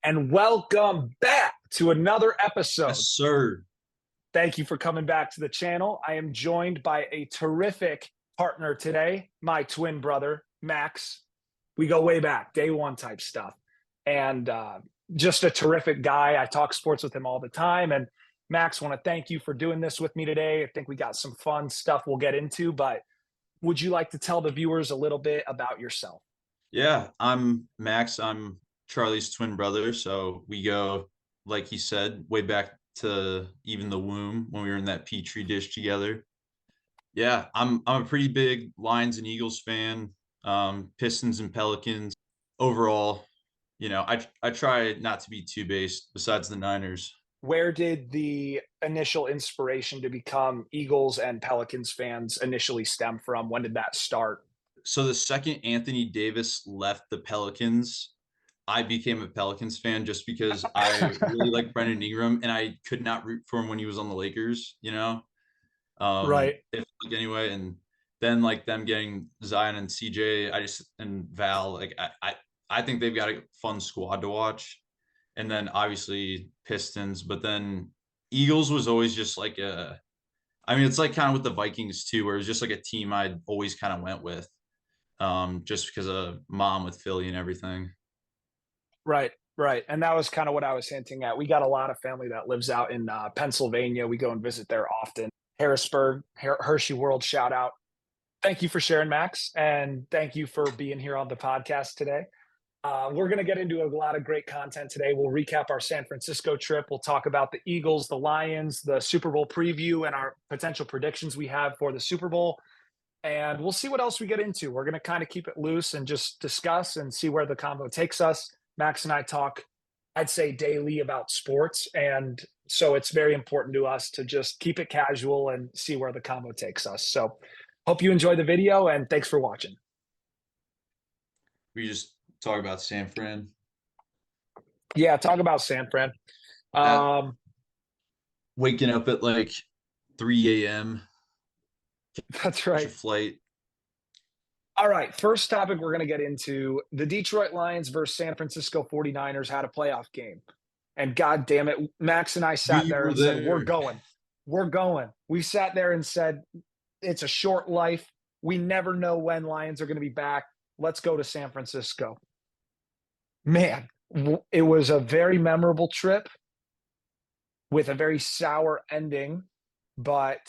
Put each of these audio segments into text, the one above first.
and welcome back to another episode. Yes, sir. Thank you for coming back to the channel. I am joined by a terrific partner today, my twin brother, Max. We go way back, day one type stuff. And just a terrific guy. I talk sports with him all the time. And Max, want to thank you for doing this with me today. I think we got some fun stuff we'll get into, but would you like to tell the viewers a little bit about yourself? Yeah, I'm Max. I'm Charlie's twin brother. So we go, like he said, way back to even the womb when we were in that petri dish together. Yeah, I'm a pretty big Lions and Eagles fan. Pistons and Pelicans. Overall, I try not to be too based besides the Niners. Where did the initial inspiration to become Eagles and Pelicans fans initially stem from? When did that start? So the second Anthony Davis left the Pelicans, I became a Pelicans fan just because I really like Brendan Ingram and I could not root for him when he was on the Lakers. Right. If like anyway, and then like them getting Zion and CJ, and Val, I think they've got a fun squad to watch. And then obviously Pistons, but then Eagles was always just like it's like kind of with the Vikings too, where it was just like a team I'd always kind of went with, just because of mom with Philly and everything. Right, right. And that was kind of what I was hinting at. We got a lot of family that lives out in Pennsylvania. We go and visit there often. Harrisburg, Hershey World shout out. Thank you for sharing, Max. And thank you for being here on the podcast today. We're going to get into a lot of great content today. We'll recap our San Francisco trip. We'll talk about the Eagles, the Lions, the Super Bowl preview, and our potential predictions we have for the Super Bowl. And we'll see what else we get into. We're going to kind of keep it loose and just discuss and see where the combo takes us. Max and I talk, I'd say, daily about sports. And so it's very important to us to just keep it casual and see where the combo takes us. So hope you enjoy the video and thanks for watching. We just talk about San Fran. Yeah, talk about San Fran. Waking up at like 3 a.m. That's Catch a right. flight. All right, first topic we're going to get into, the Detroit Lions versus San Francisco 49ers had a playoff game. And God damn it, Max and I sat there and said, we're going. We're going. We sat there and said, it's a short life. We never know when Lions are going to be back. Let's go to San Francisco. Man, it was a very memorable trip with a very sour ending, but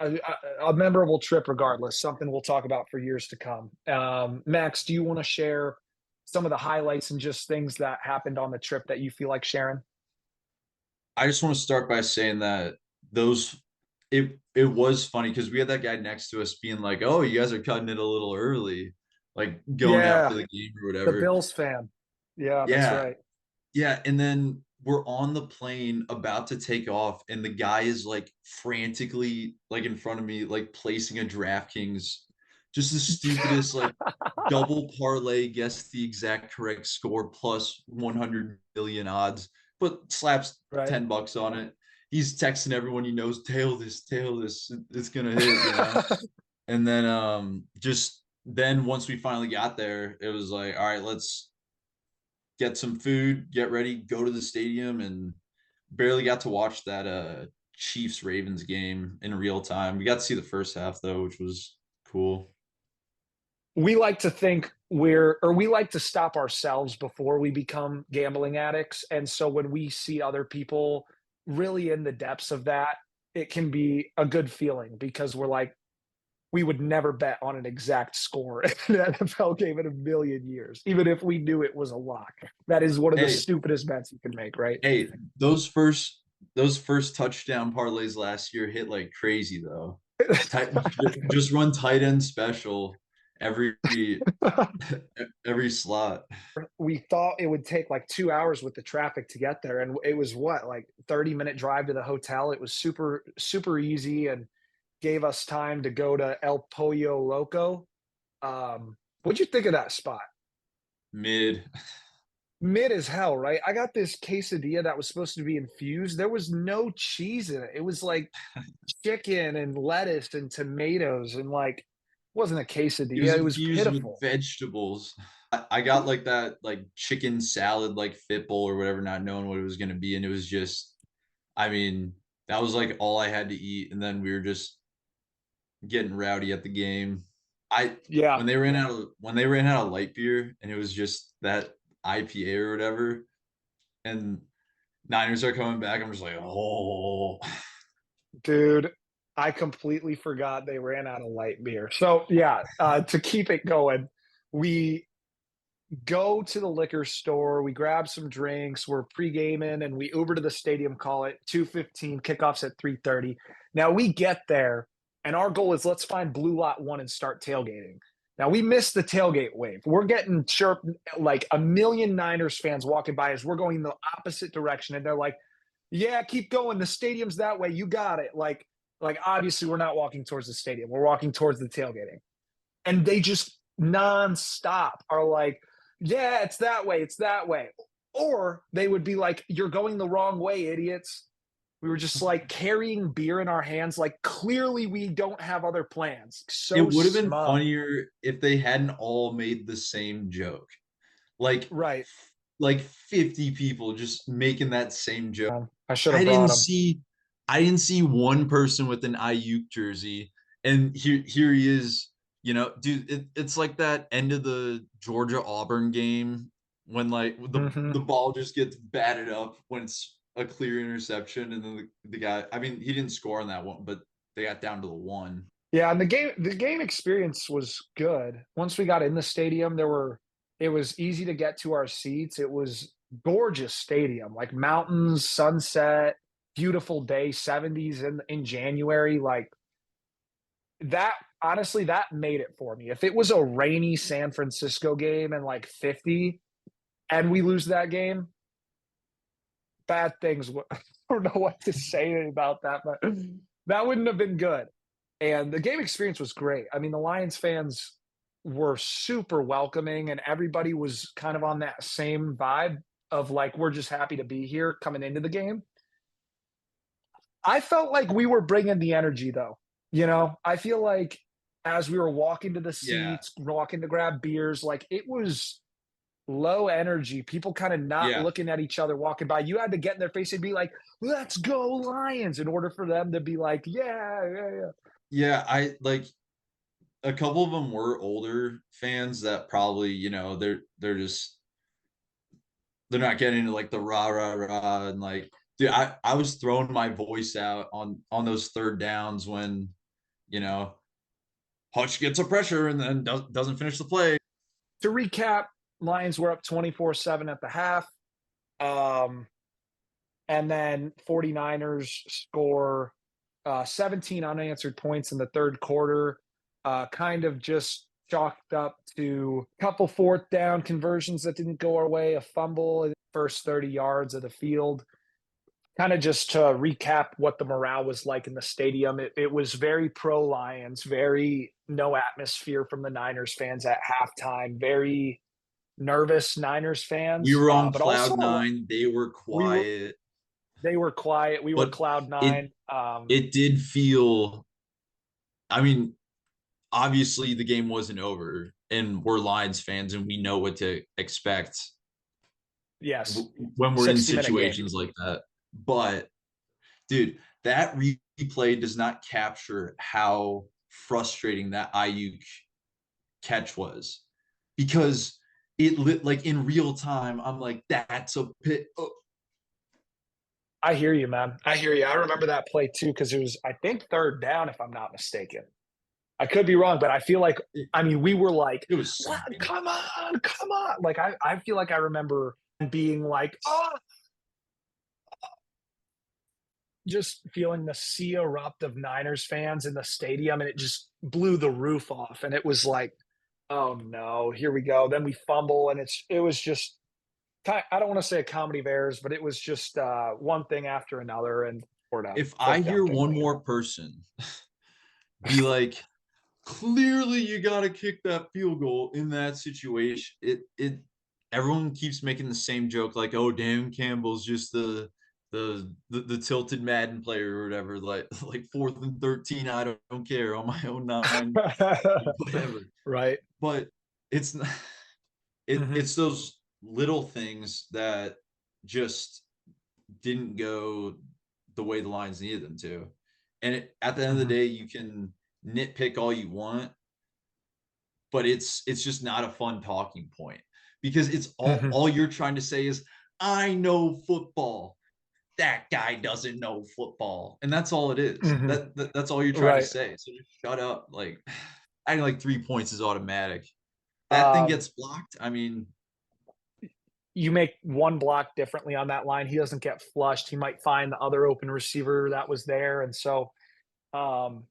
a memorable trip regardless, something we'll talk about for years to come. Max, do you want to share some of the highlights and just things that happened on the trip that you feel like sharing? I just want to start by saying that it was funny because we had that guy next to us being like, "Oh, you guys are cutting it a little early, like going out for Yeah, the game or the whatever." Bills fan. Yeah, that's Yeah, right. yeah, and then we're on the plane about to take off, and the guy is like frantically like in front of me, like placing a DraftKings, just the stupidest like double parlay, guess the exact correct score plus 100 million odds, but slaps Right. $10 on it. He's texting everyone he knows, tail this, it's gonna hit. And then just then once we finally got there, it was like, all right, let's get some food, get ready, go to the stadium, and barely got to watch that Chiefs Ravens game in real time. We got to see the first half though, which was cool. We like to think we like to stop ourselves before we become gambling addicts. And so when we see other people really in the depths of that, it can be a good feeling because we're like, we would never bet on an exact score in an NFL game in a million years, even if we knew it was a lock. That is one of the Hey, stupidest bets you can make, right? hey, those first touchdown parlays last year hit like crazy though. Tight, just run tight end special every every slot. We thought it would take like 2 hours with the traffic to get there. And it was what, like 30-minute drive to the hotel. It was super, super easy and gave us time to go to El Pollo Loco. What'd you think of that spot? Mid. Mid as hell, right? I got this quesadilla that was supposed to be infused. There was no cheese in it. It was like chicken and lettuce and tomatoes and like wasn't a It was quesadilla. It was infused with pitiful. vegetables. I got like that like chicken salad like fit bowl or whatever, not knowing what it was gonna be, and it was just, I mean, that was like all I had to eat, and then we were just getting rowdy at the game. I Yeah. when they ran out of light beer and it was just that IPA or whatever, and Niners are coming back, I'm just like, oh. Dude, I completely forgot they ran out of light beer. So, yeah, to keep it going, we go to the liquor store, we grab some drinks, we're pre-gaming, and we Uber to the stadium, call it 2:15, kickoff's at 3:30. Now we get there, and our goal is let's find Blue Lot 1 and start tailgating. Now we missed the tailgate wave. We're getting chirp like a million Niners fans walking by us. We're going the opposite direction, and they're like, "Yeah, keep going. The stadium's that way. You got it." Like obviously we're not walking towards the stadium. We're walking towards the tailgating. And they just nonstop are like, yeah, it's that way, it's that way. Or they would be like, you're going the wrong way, idiots. We were just like carrying beer in our hands, like clearly we don't have other plans. It So would have been smug. funnier if they hadn't all made the same joke. Like Right. like 50 people just making that same joke. I should have I brought didn't them. see I didn't see one person with an Ayuk jersey, and here he is, dude, it's like that end of the Georgia Auburn game when like the Hmm. ball just gets batted up when it's a clear interception, and then the guy, I mean, he didn't score on that one, but they got down to the one. Yeah, and the game experience was good. Once we got in the stadium, it was easy to get to our seats. It was gorgeous stadium, like mountains, sunset, beautiful day, 70s in January. Like that, honestly, that made it for me. If it was a rainy San Francisco game and like 50 and we lose that game, bad things. I don't know what to say about that, but that wouldn't have been good. And the game experience was great. I mean, the Lions fans were super welcoming, and everybody was kind of on that same vibe of like, we're just happy to be here coming into the game. I felt like we were bringing the energy though. I feel like as we were walking to the Yeah. seats, walking to grab beers, like it was low energy, people kind of not Yeah. looking at each other walking by. You had to get in their face and be like, let's go Lions, in order for them to be like, yeah, yeah, yeah. Yeah, I like a couple of them were older fans that probably, they're just they're not getting into like the rah rah rah, and like, dude, I was throwing my voice out on those third downs when, you know Hutch gets a pressure and then doesn't finish the play. To recap, Lions were up 24-7 at the half. Um, and then 49ers score 17 unanswered points in the third quarter, kind of just chalked up to a couple fourth down conversions that didn't go our way, a fumble in the first 30 yards of the field. Kind of just to recap what the morale was like in the stadium, it was very pro Lions, very no atmosphere from the Niners fans at halftime, very nervous Niners We fans, were on but also cloud nine. They were we were quiet, they were quiet. We were but cloud it nine. it did feel. I mean, obviously the game wasn't over, and we're Lions fans, and we know what to expect Yes, when we're in 60-minute game. situations like that. But dude, that replay does not capture how frustrating that Ayuk catch was, because it lit like in real time. I'm like, that's a pit. Oh, I hear you, man. I hear you. I remember that play too because it was, I think, third down, if I'm not mistaken. I could be wrong, but I feel like, I mean, we were like, it was "What? something. Come on, come on!" Like I feel like I remember being like, "Oh," just feeling the sea erupt of Niners fans in the stadium, and it just blew the roof off. And it was like, "Oh no, here we go." Then we fumble, and it was just I don't want to say a comedy of errors, but it was just one thing after another, and for a If I fourth down hear one conversion. more person be like, clearly you got to kick that field goal in that situation, it everyone keeps making the same joke, like, oh, Dan Campbell's just the tilted Madden player or whatever, like fourth and 13, I don't care, on my own nine, whatever. Right. But it's not. Mhm, it's those little things that just didn't go the way the Lions needed them to. And at the end of the mhm, day, you can nitpick all you want, but it's just not a fun talking point because it's mhm, all you're trying to say is, "I know football. That guy doesn't know football." And that's all it is. mhm. That's all you're trying to Right. say. So just shut up. Like, acting like 3 points is automatic. That thing Um, gets blocked. I mean, you make one block differently on that line, he doesn't get flushed, he might find the other open receiver that was there, and so, um,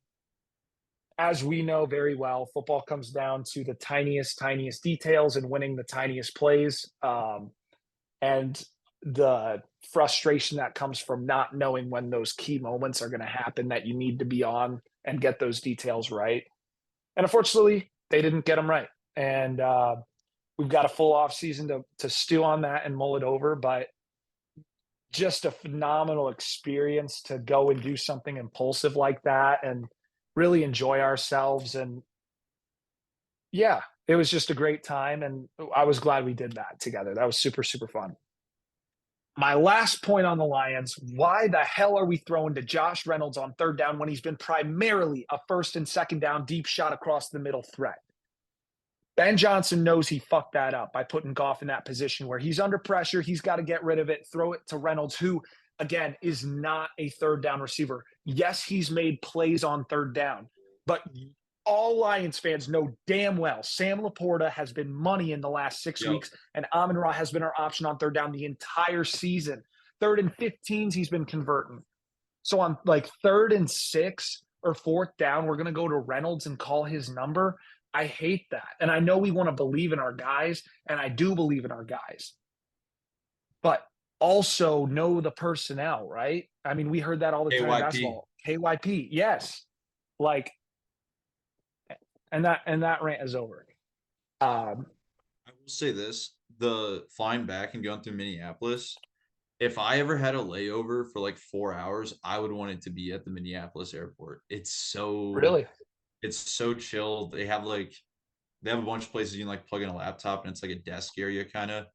as we know very well, football comes down to the tiniest details and winning the tiniest plays. And the frustration that comes from not knowing when those key moments are going to happen that you need to be on and get those details right. And unfortunately, they didn't get them right. And we've got a full off season to stew on that and mull it over. But just a phenomenal experience to go and do something impulsive like that and really enjoy ourselves. And yeah, it was just a great time. And I was glad we did that together. That was super, super fun. My last point on the Lions, why the hell are we throwing to Josh Reynolds on third down when he's been primarily a first and second down deep shot across the middle threat? Ben Johnson knows he fucked that up by putting Goff in that position where he's under pressure. He's got to get rid of it, throw it to Reynolds, who, again, is not a third down receiver. Yes, he's made plays on third down, but all Lions fans know damn well Sam Laporta has been money in the last 6 weeks, yep. and Amon Ra has been our option on third down the entire season. Third and 15s, he's been converting. So on like third and six or fourth down, we're going to go to Reynolds and call his number. I hate that. And I know we want to believe in our guys, and I do believe in our guys, but also know the personnel, right? I mean, we heard that all the time in AYP. basketball. KYP, yes. Like, and that rant is over. Um, I will say this, the flying back and going through Minneapolis, if I ever had a layover for like 4 hours, I would want it to be at the Minneapolis airport. really, It's so chill. They have a bunch of places you can like plug in a laptop and it's like a desk area kind of.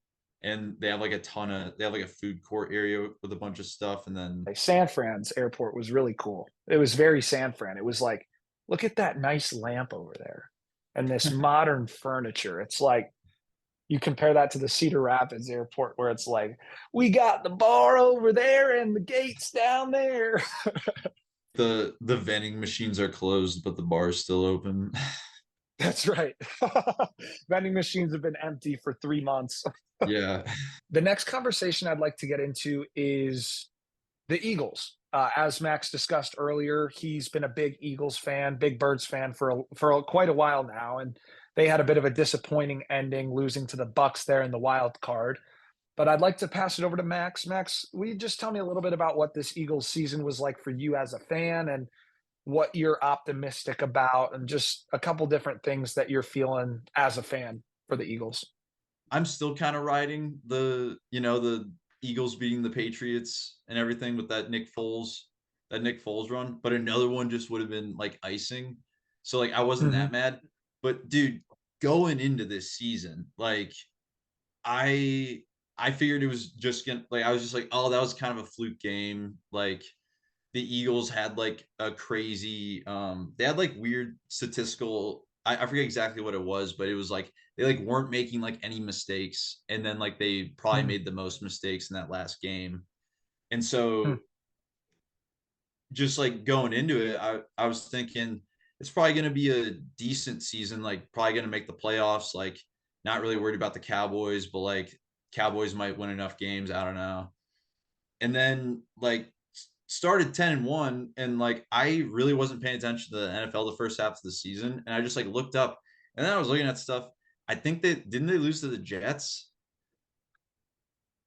And they have like a food court area with a bunch of stuff. And then like San Fran's airport was really cool. It was very San Fran. It was like, look at that nice lamp over there and this modern furniture. It's like you compare that to the Cedar Rapids airport where it's like, we got the bar over there and the gates down there. the vending machines are closed, but the bar is still open. That's right. Vending machines have been empty for 3 months. Yeah. The next conversation I'd like to get into is the Eagles. As Max discussed earlier, he's been a big Eagles fan, big Birds fan for quite a while now, and they had a bit of a disappointing ending, losing to the Bucks there in the wild card. But I'd like to pass it over to Max. Max, will you just tell me a little bit about what this Eagles season was like for you as a fan and what you're optimistic about, and just a couple different things that you're feeling as a fan for the Eagles? I'm still kind of riding the Eagles beating the Patriots and everything with that Nick Foles run, but another one just would have been like icing. So like I wasn't Hmm. that mad. But dude, going into this season, like I I figured it was just gonna like I was just like, oh, that was kind of a fluke game. Like the Eagles had like a crazy they had like weird statistical I forget exactly what it was, but it was like they like weren't making like any mistakes. And then like they probably Hmm. made the most mistakes in that last game. And Hmm. so just like going into it, I was thinking it's probably gonna be a decent season, like probably gonna make the playoffs, like not really worried about the Cowboys, but like Cowboys might win enough games. I don't know. And then like started 10-1 and like I really wasn't paying attention to the NFL the first half of the season and I just like looked up and then I was looking at stuff. I think they lose to the Jets.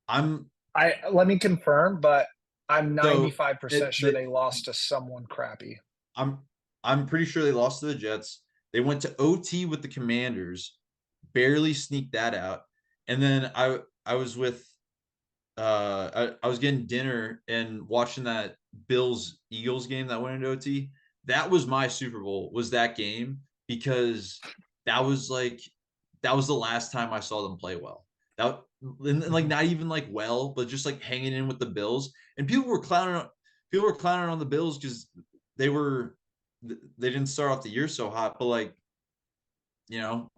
I'm I let me confirm, but I'm so 95% sure they they lost to someone crappy. I'm I'm pretty sure they lost to the Jets. They went to OT with the Commanders, barely sneaked that out. And then I was with I was getting dinner and watching that Bills Eagles game that went into OT. That was my Super Bowl, was that game because that was like that was the last time I saw them play well. That and like Mhm. not even like well, but just like hanging in with the Bills. And people were clowning on the Bills because they were they didn't start off the year so hot, but like, you know,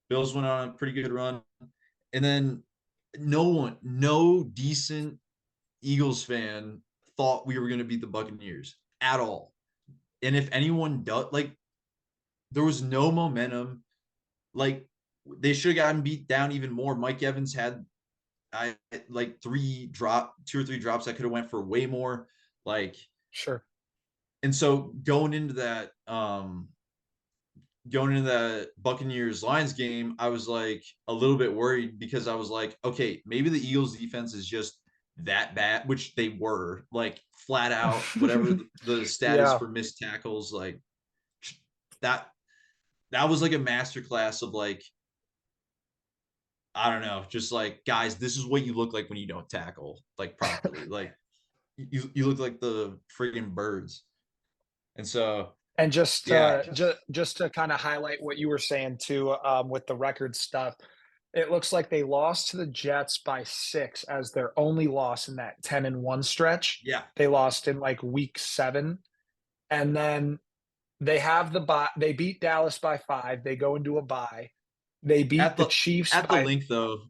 Bills went on a pretty good run. And then no decent Eagles fan thought we were going to beat the Buccaneers at all. And if anyone does, like, there was no momentum. Like, they should have gotten beat down even more. Mike Evans had I like two or three drops that could have went for way more. Like, Sure. and so going into the Buccaneers Lions game, I was like a little bit worried because I was like, okay, maybe the Eagles defense is just that bad, which they were, like, flat out, whatever the stat is Yeah. for missed tackles, like that that was like a masterclass of like, I don't know, just like, guys, this is what you look like when you don't tackle like properly. Like, you look like the freaking birds. And so And yeah, just to kind of highlight what you were saying too, with the record stuff, it looks like they lost to the Jets by 6 as their only loss in that 10-1 stretch. yeah, They lost in like week 7, and then they have the bye. They beat Dallas by 5. They go into a bye. They beat at the the Chiefs at the by link though,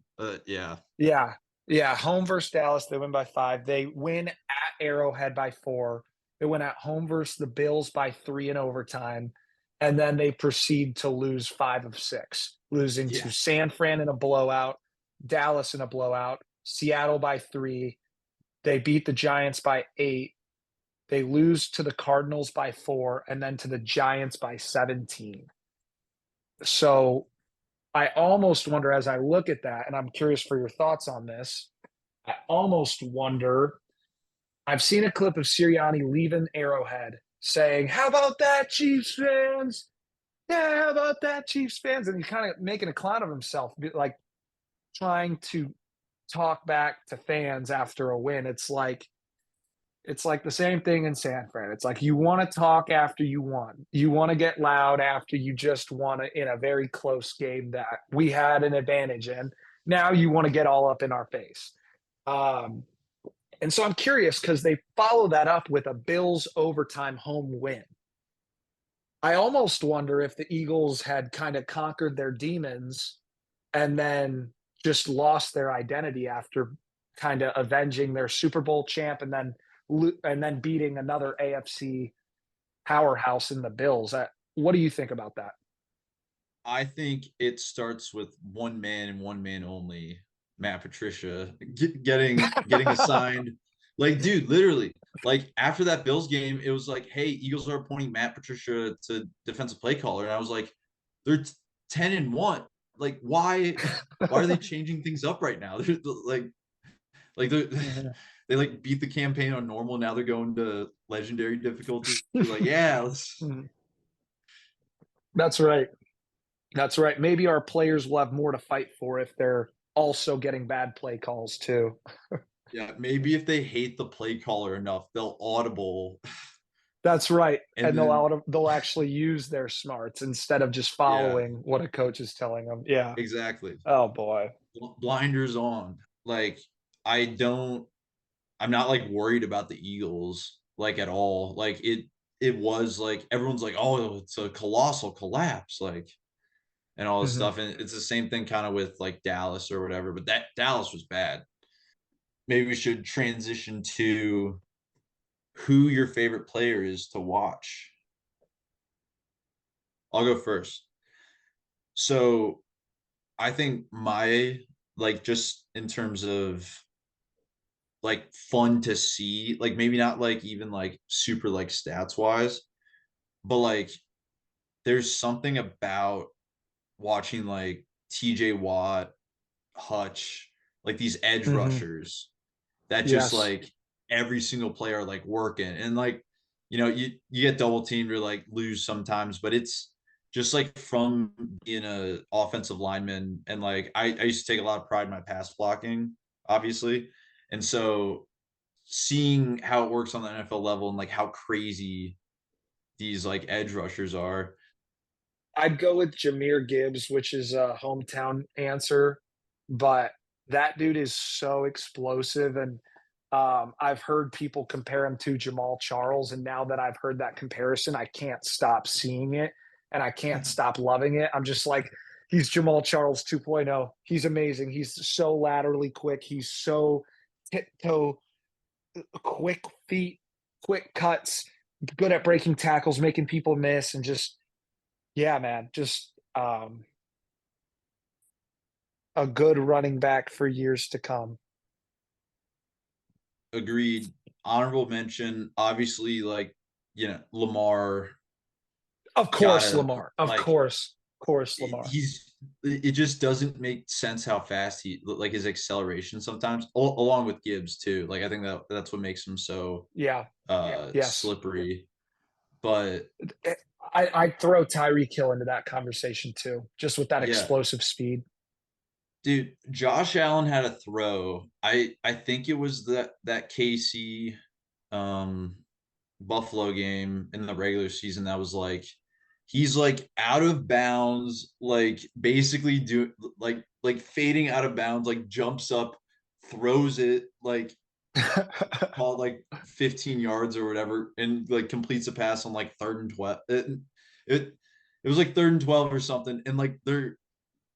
yeah, yeah, yeah, home versus Dallas, they win by 5. They win at Arrowhead by 4. They win at home versus the Bills by 3 in overtime, and then they proceed to lose 5 of 6, losing to yeah. San Fran in a blowout, Dallas in a blowout, Seattle by 3. They beat the Giants by 8. They lose to the Cardinals by 4, and then to the Giants by 17. So I almost wonder as I look at that, and I'm curious for your thoughts on this. I almost wonder. I've seen a clip of Sirianni leaving Arrowhead saying, "How about that, Chiefs fans? Yeah, how about that, Chiefs fans?" And he's kind of making a clown of himself, like trying to talk back to fans after a win. It's like the same thing in San Fran. It's like you want to talk after you won. You want to get loud after you just won in a very close game that we had an advantage in. Now you want to get all up in our face. Um, and so I'm curious because they follow that up with a Bills overtime home win. I almost wonder if the Eagles had kind of conquered their demons and then just lost their identity after kind of avenging their Super Bowl champ and then beating another AFC powerhouse in the Bills. What do you think about that? I think it starts with one man and one man only, Matt Patricia, getting assigned. Like, dude, literally, like after that Bills game, it was like, hey, Eagles are appointing Matt Patricia to defensive play caller, and I was like, they're 10-1. Like, why are they changing things up right now? They're like they're, Mhm. they like beat the campaign on normal. Now they're going to legendary difficulty. Like, yeah, let's. Mhm. That's right. That's right. Maybe our players will have more to fight for if they're also getting bad play calls too. Yeah, maybe if they hate the play caller enough, they'll audible. That's right. And And then they'll actually use their smarts instead of just yeah, following what a coach is telling them. Yeah. exactly. Oh boy. Blinders on. Like, I don't I'm not like worried about the Eagles like at all. Like, it was like everyone's like, "Oh, it's a colossal collapse," like, and all this Mhm. stuff. And it's the same thing kind of with like Dallas or whatever, but that Dallas was bad. Maybe we should transition to who your favorite player is to watch. I'll go first. So I think my, like, just in terms of like fun to see, like maybe not like even like super like stats wise, but like there's something about watching like TJ Watt, Hutch, like these edge Mhm. rushers that just Yes. like every single player like working, and like, you get double teamed or like lose sometimes, but it's just like from being a offensive lineman, and like I used to take a lot of pride in my pass blocking, obviously. And so seeing how it works on the NFL level and like how crazy these like edge rushers are, I'd go with Jahmyr Gibbs, which is a hometown answer, but that dude is so explosive, and, I've heard people compare him to Jamal Charles, and now that I've heard that comparison, I can't stop seeing it, and I can't stop loving it. I'm just like, he's Jamal Charles 2.0. He's amazing. He's so laterally quick. He's so tiptoe quick feet, quick cuts, good at breaking tackles, making people miss, and just yeah, man, just a good running back for years to come. Agreed. Honorable mention, obviously, like, Lamar Of course, gotta Lamar. like Of course, it, Lamar. he's it just doesn't make sense how fast he like his acceleration sometimes along with Gibbs too. Like I think that's what makes him so Yeah. Yes. slippery. But Eh, I'd throw Tyreek Hill into that conversation too, just with that yeah, explosive speed. dude, Josh Allen had a throw. I think it was that KC um Buffalo game in the regular season that was like he's like out of bounds, like basically like fading out of bounds, like jumps up, throws it like call it like 15 yards or whatever, and like completes a pass on like third and 12. It, it was like third and 12 or something, and like they're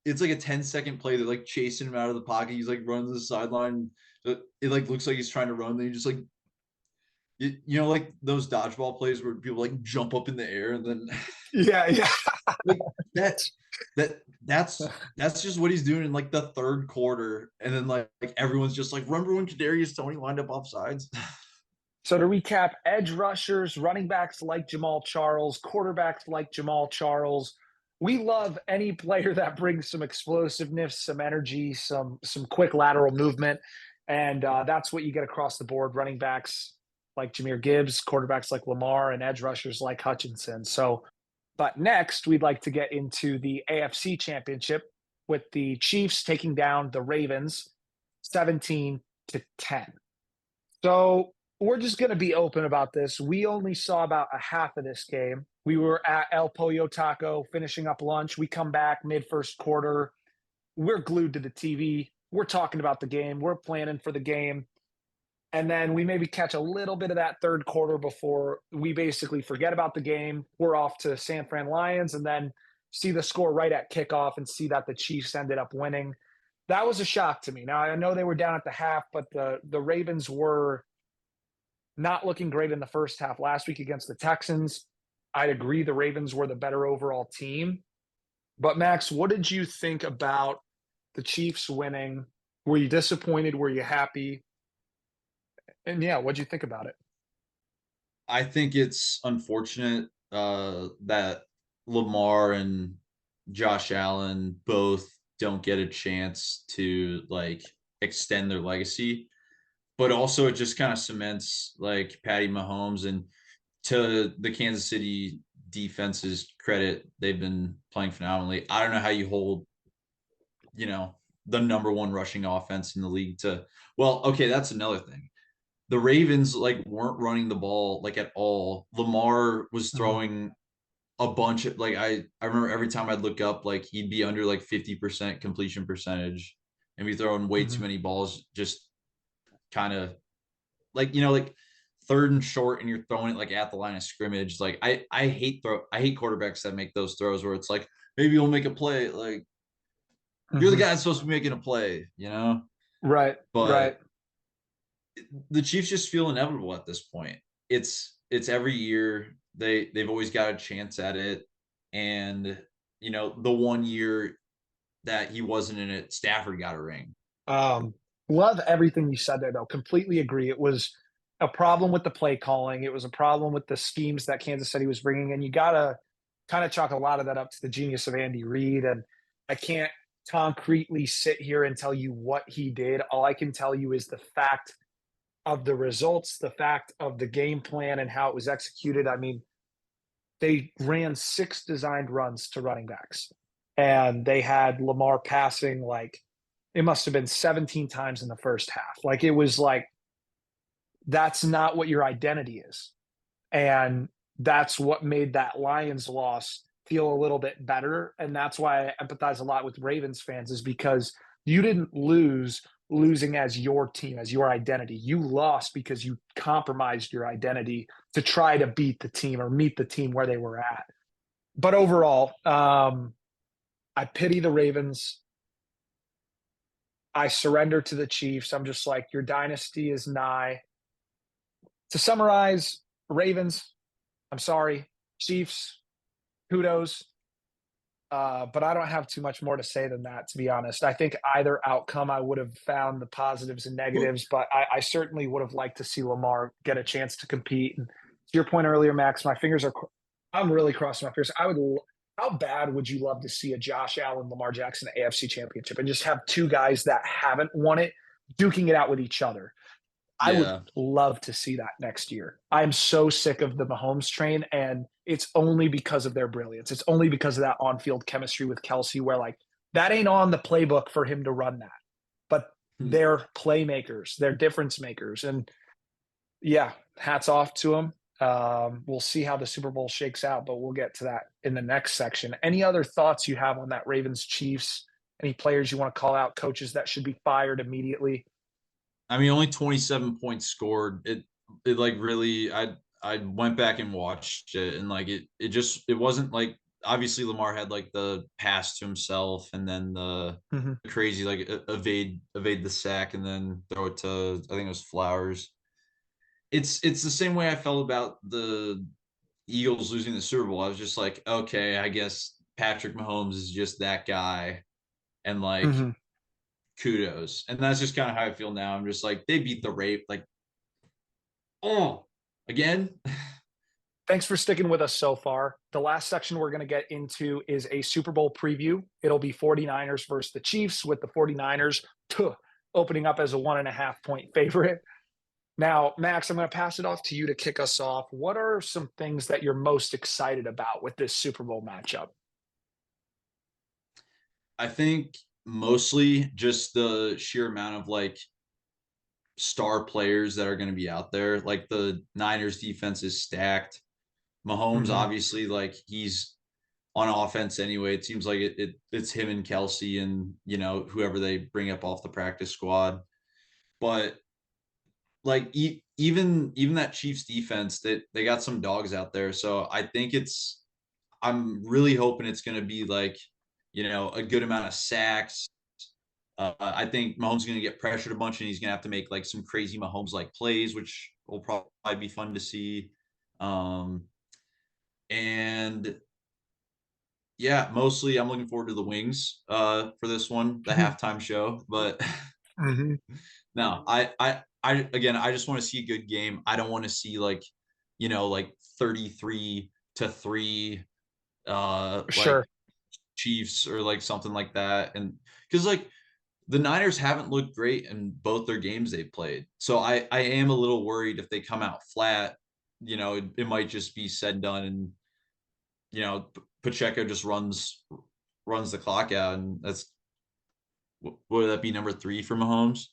it's like a 10-second play. They're like chasing him out of the pocket. He's like runs the sideline. It like looks like he's trying to run. Then he just like like those dodgeball plays where people like jump up in the air and then Yeah, yeah. like that that's just what he's doing in like the third quarter, and then like everyone's just like, remember when Kadarius Toney lined up off sides? So to recap, edge rushers, running backs like Jamal Charles, quarterbacks like Jamal Charles. We love any player that brings some explosiveness, some energy, some quick lateral movement, and that's what you get across the board. Running backs like Jahmyr Gibbs, quarterbacks like Lamar, and edge rushers like Hutchinson. So, but next we'd like to get into the AFC Championship with the Chiefs taking down the Ravens, 17-10. So we're just going to be open about this. We only saw about a half of this game. We were at El Pollo Taco finishing up lunch. We come back mid first quarter. We're glued to the TV. We're talking about the game. We're planning for the game. And then we maybe catch a little bit of that third quarter before we basically forget about the game. We're off to San Fran Lions and then see the score right at kickoff and see that the Chiefs ended up winning. That was a shock to me. Now I know they were down at the half, but the Ravens were not looking great in the first half last week against the Texans. I'd agree the Ravens were the better overall team. But Max, what did you think about the Chiefs winning? Were you disappointed? Were you happy? And yeah, what'd you think about it? I think it's unfortunate that Lamar and Josh Allen both don't get a chance to like extend their legacy, but also it just kind of cements like Patty Mahomes. And to the Kansas City defense's credit, they've been playing phenomenally. I don't know how you hold, the number one rushing offense in the league to, well, okay, that's another thing. The Ravens like weren't running the ball like at all. Lamar was Mhm. throwing a bunch of like I remember every time I'd look up, like he'd be under like 50% completion percentage and be throwing way too Mhm. many balls, just kind of like third and short, and you're throwing it like at the line of scrimmage. Like I hate quarterbacks that make those throws where it's like maybe you'll make a play. Like you're the Mhm. guy that's supposed to be making a play. Right, But right. the Chiefs just feel inevitable at this point. It's every year they've always got a chance at it, and the one year that he wasn't in it, Stafford got a ring. Um, love everything you said there, though. Completely agree. It was a problem with the play calling. It was a problem with the schemes that Kansas City was bringing, and you gotta kind of chalk a lot of that up to the genius of Andy Reid. And I can't concretely sit here and tell you what he did. All I can tell you is the fact of the results, the fact of the game plan, and how it was executed. I mean, they ran six designed runs to running backs, and they had Lamar passing like it must have been 17 times in the first half. Like it was like that's not what your identity is. And that's what made that Lions loss feel a little bit better. And that's why I empathize a lot with Ravens fans, is because you didn't losing as your team, as your identity. You lost because you compromised your identity to try to beat the team or meet the team where they were at. But overall, I pity the Ravens. I surrender to the Chiefs. I'm just like, your dynasty is nigh. To summarize, Ravens, I'm sorry. Chiefs, kudos. But I don't have too much more to say than that, to be honest. I think either outcome, I would have found the positives and Well, negatives, but I certainly would have liked to see Lamar get a chance to compete. And to your point earlier, Max, my fingers are, I'm really crossing my fingers. How bad would you love to see a Josh Allen, Lamar Jackson AFC championship and just have two guys that haven't won it duking it out with each other? I would yeah. love to see that next year. I'm so sick of the Mahomes train, and it's only because of their brilliance. It's only because of that on-field chemistry with Kelsey, where like that ain't on the playbook for him to run that. But Hmm. they're playmakers, they're difference makers, and yeah, hats off to them. We'll see how the Super Bowl shakes out, but we'll get to that in the next section. Any other thoughts you have on that Ravens Chiefs? Any players you want to call out, coaches that should be fired immediately? I mean, only 27 points scored. It like really I went back and watched it, and like it just it wasn't like, obviously Lamar had like the pass to himself and then the Mm-hmm. crazy like evade the sack and then throw it to, I think it was Flowers. It's the same way I felt about the Eagles losing the Super Bowl. I was just like, okay, I guess Patrick Mahomes is just that guy, and like Mm-hmm. kudos. And that's just kind of how I feel now. I'm just like, they beat the rape, like, oh, again. Thanks for sticking with us so far. The last section we're going to get into is a Super Bowl preview. It'll be 49ers versus the Chiefs, with the 49ers opening up as a 1.5 point favorite. Now, Max, I'm going to pass it off to you to kick us off. What are some things that you're most excited about with this Super Bowl matchup? I think mostly just the sheer amount of like star players that are going to be out there. Like the Niners defense is stacked. Mahomes, Mm-hmm. obviously, like he's on offense anyway. It seems like it's him and Kelsey and whoever they bring up off the practice squad. But like even that Chiefs defense, that they got some dogs out there. So I think I'm really hoping it's going to be like a good amount of sacks. I think Mahomes is going to get pressured a bunch, and he's going to have to make like some crazy Mahomes like plays, which will probably be fun to see. Um, and yeah, mostly I'm looking forward to the wings for this one, the halftime show. But Mm-hmm. no, I again, I just want to see a good game. I don't want to see like like 33-3 like Sure. Chiefs or like something like that. And because like the Niners haven't looked great in both their games they've played. So I am a little worried if they come out flat, it might just be said and done, and Pacheco just runs the clock out, and that's would that be number 3 for Mahomes?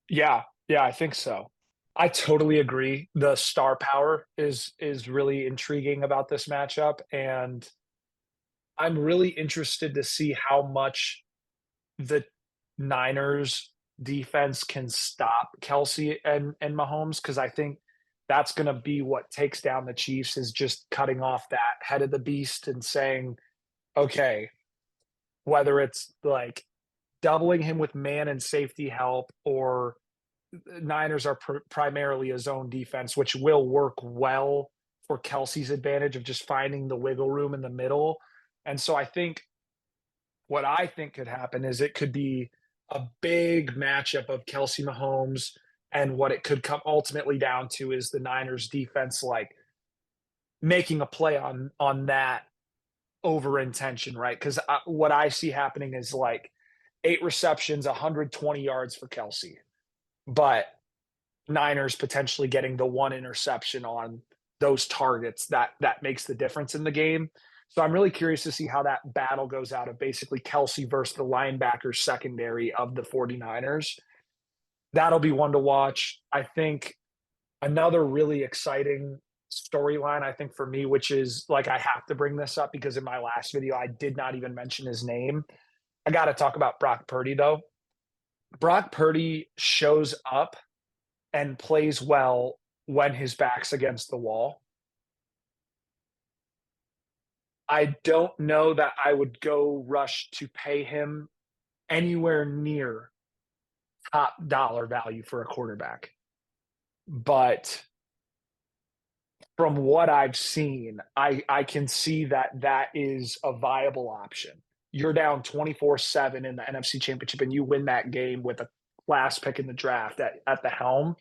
Yeah. Yeah, I think so. I totally agree. The star power is really intriguing about this matchup, and I'm really interested to see how much the Niners defense can stop Kelsey and Mahomes, because I think that's going to be what takes down the Chiefs, is just cutting off that head of the beast and saying, okay, whether it's like doubling him with man and safety help, or Niners are primarily a zone defense, which will work well for Kelsey's advantage of just finding the wiggle room in the middle. And so I think what I think could happen is it could be a big matchup of Kelsey Mahomes, and what it could come ultimately down to is the Niners defense like making a play on that over intention, right? Because what I see happening is like 8 receptions, 120 yards for Kelsey, but Niners potentially getting the one interception on those targets that makes the difference in the game. So I'm really curious to see how that battle goes out of basically Kelsey versus the linebacker secondary of the 49ers. That'll be one to watch. I think another really exciting storyline, I think, for me, which is like, I have to bring this up because in my last video, I did not even mention his name. I got to talk about Brock Purdy, though. Brock Purdy shows up and plays well when his back's against the wall. I don't know that I would go rush to pay him anywhere near top dollar value for a quarterback. But from what I've seen, I can see that that is a viable option. You're down 24-7 in the NFC Championship and you win that game with a last pick in the draft at the helm.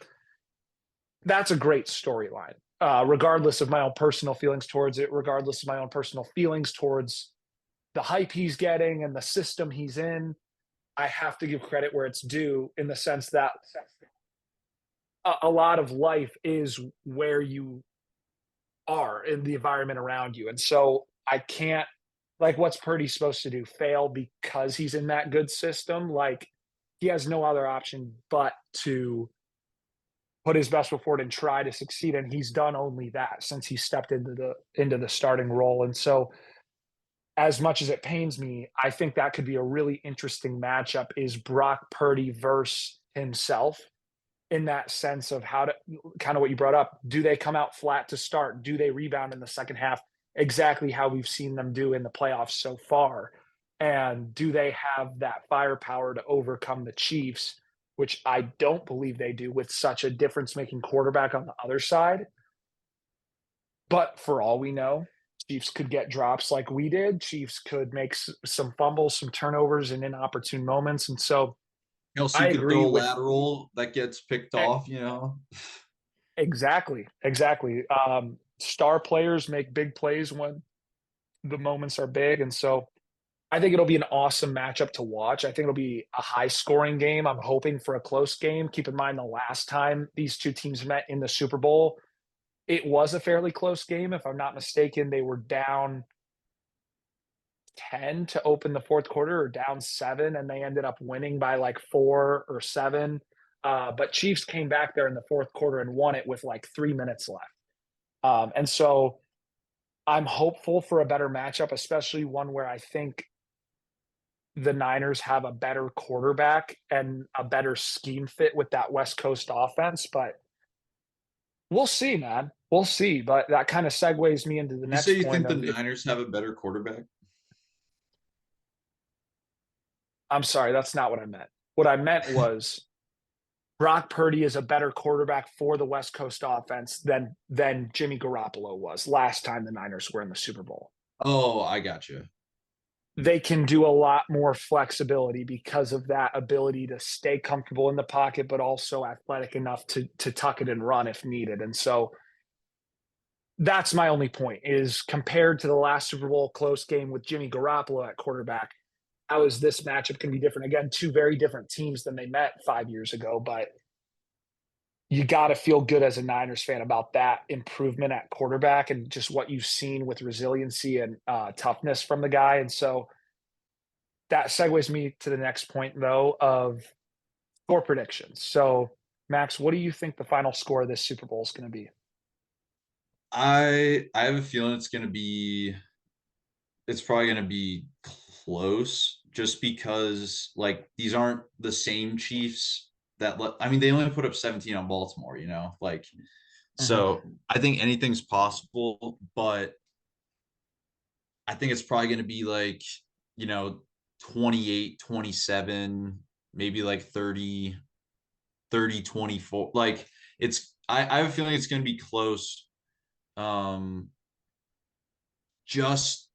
That's a great storyline. Regardless of my own personal feelings towards it, regardless of my own personal feelings towards the hype he's getting and the system he's in, I have to give credit where it's due in the sense that a lot of life is where you are in the environment around you. And so I can't, like, what's Purdy supposed to do? Fail because he's in that good system? Like, he has no other option but to put his best foot forward and try to succeed. And he's done only that since he stepped into the starting role. And so, as much as it pains me, I think that could be a really interesting matchup is Brock Purdy versus himself in that sense of how to kind of what you brought up. Do they come out flat to start? Do they rebound in the second half? Exactly how we've seen them do in the playoffs so far. And do they have that firepower to overcome the Chiefs, which I don't believe they do with such a difference making quarterback on the other side? But for all we know, Chiefs could get drops like we did. Chiefs could make some fumbles, some turnovers in inopportune moments. And so Kelsey I could agree throw a with lateral that gets picked eh, off, you know? exactly, exactly. Star players make big plays when the moments are big. And so I think it'll be an awesome matchup to watch. I think it'll be a high scoring game. I'm hoping for a close game. Keep in mind the last time these two teams met in the Super Bowl, it was a fairly close game. If I'm not mistaken, they were down 10 to open the fourth quarter or down 7, and they ended up winning by like 4 or 7. But Chiefs came back there in the fourth quarter and won it with like 3 minutes left. And so I'm hopeful for a better matchup, especially one where I think the Niners have a better quarterback and a better scheme fit with that West Coast offense. But we'll see, man. We'll see. But that kind of segues me into the You say next you point think the of if Niners have a better quarterback? I'm sorry, that's not what I meant. What I meant was Brock Purdy is a better quarterback for the West Coast offense than Jimmy Garoppolo was last time the Niners were in the Super Bowl. Oh, I got you. They can do a lot more flexibility because of that ability to stay comfortable in the pocket, but also athletic enough to tuck it and run if needed. And so that's my only point is compared to the last Super Bowl close game with Jimmy Garoppolo at quarterback, how is this matchup can be different? Again, two very different teams than they met 5 years ago, but you got to feel good as a Niners fan about that improvement at quarterback and just what you've seen with resiliency and toughness from the guy. And so that segues me to the next point, though, of score predictions. So, Max, what do you think the final score of this Super Bowl is going to be? I have a feeling it's probably gonna be close just because like these aren't the same Chiefs I mean they only put up 17 on Baltimore, you know, like Mhm. so I think anything's possible, but I think it's probably gonna be like, you know, 28-27, maybe like 30-24. Like I have a feeling it's gonna be close. Um just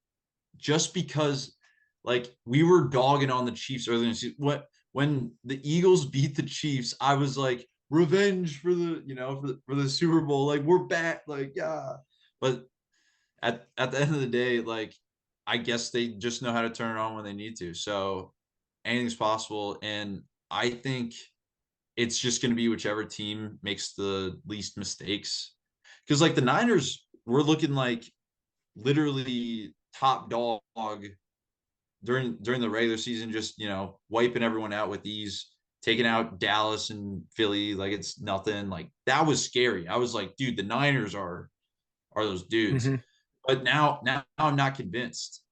just because like we were dogging on the Chiefs earlier in the season. When the Eagles beat the Chiefs, I was like, revenge for the for the Super Bowl. Like we're back, like yeah. But at the end of the day, like I guess they just know how to turn it on when they need to. So anything's possible. And I think it's just gonna be whichever team makes the least mistakes. Because like the Niners, we're looking like literally top dog during the regular season, just wiping everyone out with ease, taking out Dallas and Philly like it's nothing. Like that was scary. I was like, dude, the Niners are are those dudes. Mhm, But now I'm not convinced,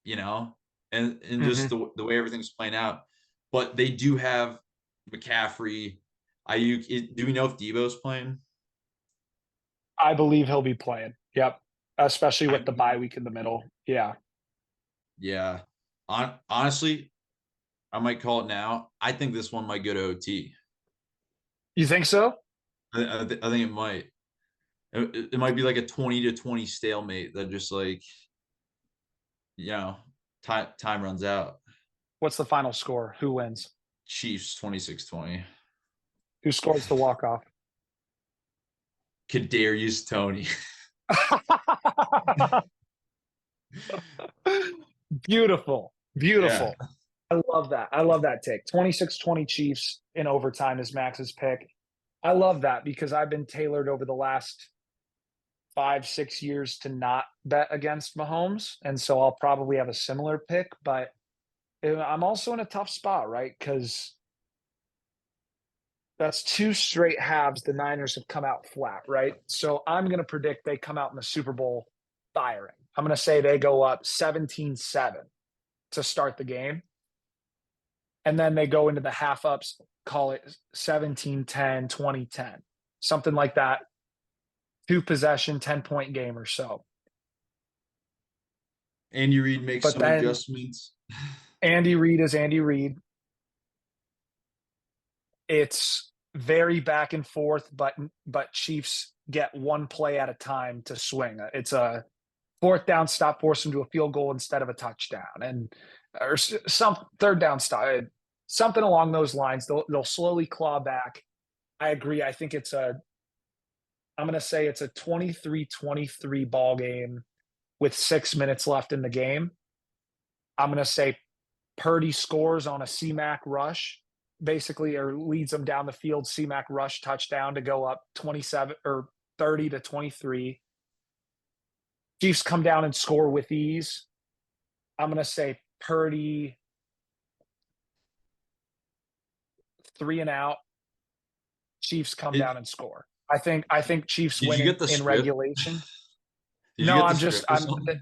you know, and just mhm. the way everything's playing out. But they do have McCaffrey, Ayuk. Do we know if Debo's playing? I believe he'll be playing. Yep, especially I with the bye mean, week in the middle. Yeah. yeah. Honestly, I might call it now. I think this one might go to OT. You think so? I think it might. It might be like a 20-20 stalemate that just like, you know, time runs out. What's the final score? Who wins? Chiefs 26-20. Who scores the walk-off? Kadarius Toney. Beautiful, Yeah. beautiful. I love that. I love that take. 26-20 Chiefs in overtime is Max's pick. I love that because I've been tailored over the last 5, 6 years to not bet against Mahomes, and so I'll probably have a similar pick, but, I'm also in a tough spot, right? Because that's 2 straight halves the Niners have come out flat, right? So I'm gonna predict they come out in the Super Bowl firing. I'm gonna say they go up 17-7 to start the game, and then they go into the half ups, call it 17-10, 20-10, something like that. 2 possession, 10-point game or so. Andy Reid makes But some then adjustments. Andy Reid is Andy Reid. It's very back and forth, but Chiefs get one play at a time to swing. It's a fourth down stop, force them to a field goal instead of a touchdown, and or some third down stop, something along those lines. They'll slowly claw back. I agree. I think it's a. I'm going to say it's a 23-23 ball game with 6 minutes left in the game. I'm going to say Purdy scores on a CMAC rush, basically, or leads them down the field. CMAC rush touchdown to go up 27 or 30-23. Chiefs come down and score with ease. I'm going to say Purdy 3 and out. Chiefs come Did down and score. I think Chiefs did win you get the in script? regulation. Did you No, get the I'm just script or I'm something?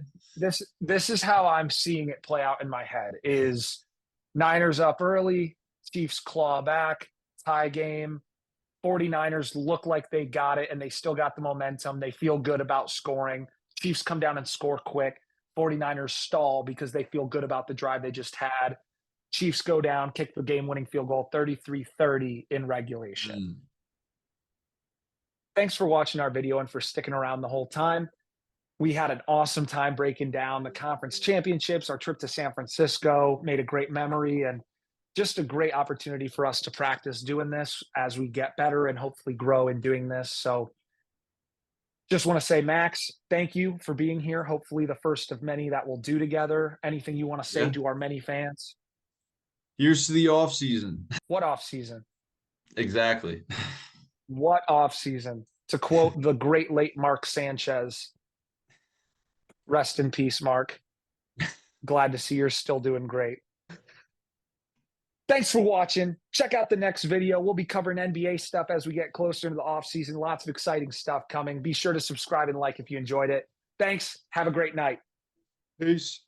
this is how I'm seeing it play out in my head is Niners up early, Chiefs claw back, tie game. 49ers look like they got it and they still got the momentum. They feel good about scoring. Chiefs come down and score quick. 49ers stall because they feel good about the drive they just had. Chiefs go down, kick the game winning field goal 33-30 in regulation. Mm. Thanks for watching our video and for sticking around the whole time. We had an awesome time breaking down the conference championships, our trip to San Francisco, made a great memory and just a great opportunity for us to practice doing this as we get better and hopefully grow in doing this. So just want to say, Max, thank you for being here. Hopefully the first of many that we'll do together. Anything you want to say Yeah. to our many fans? Here's to the off season. What off season? Exactly. What off season? To quote the great late Mark Sanchez, rest in peace, Mark. Glad to see you're still doing great. Thanks for watching. Check out the next video. We'll be covering NBA stuff as we get closer to the off season. Lots of exciting stuff coming. Be sure to subscribe and like if you enjoyed it. Thanks. Have a great night. Peace.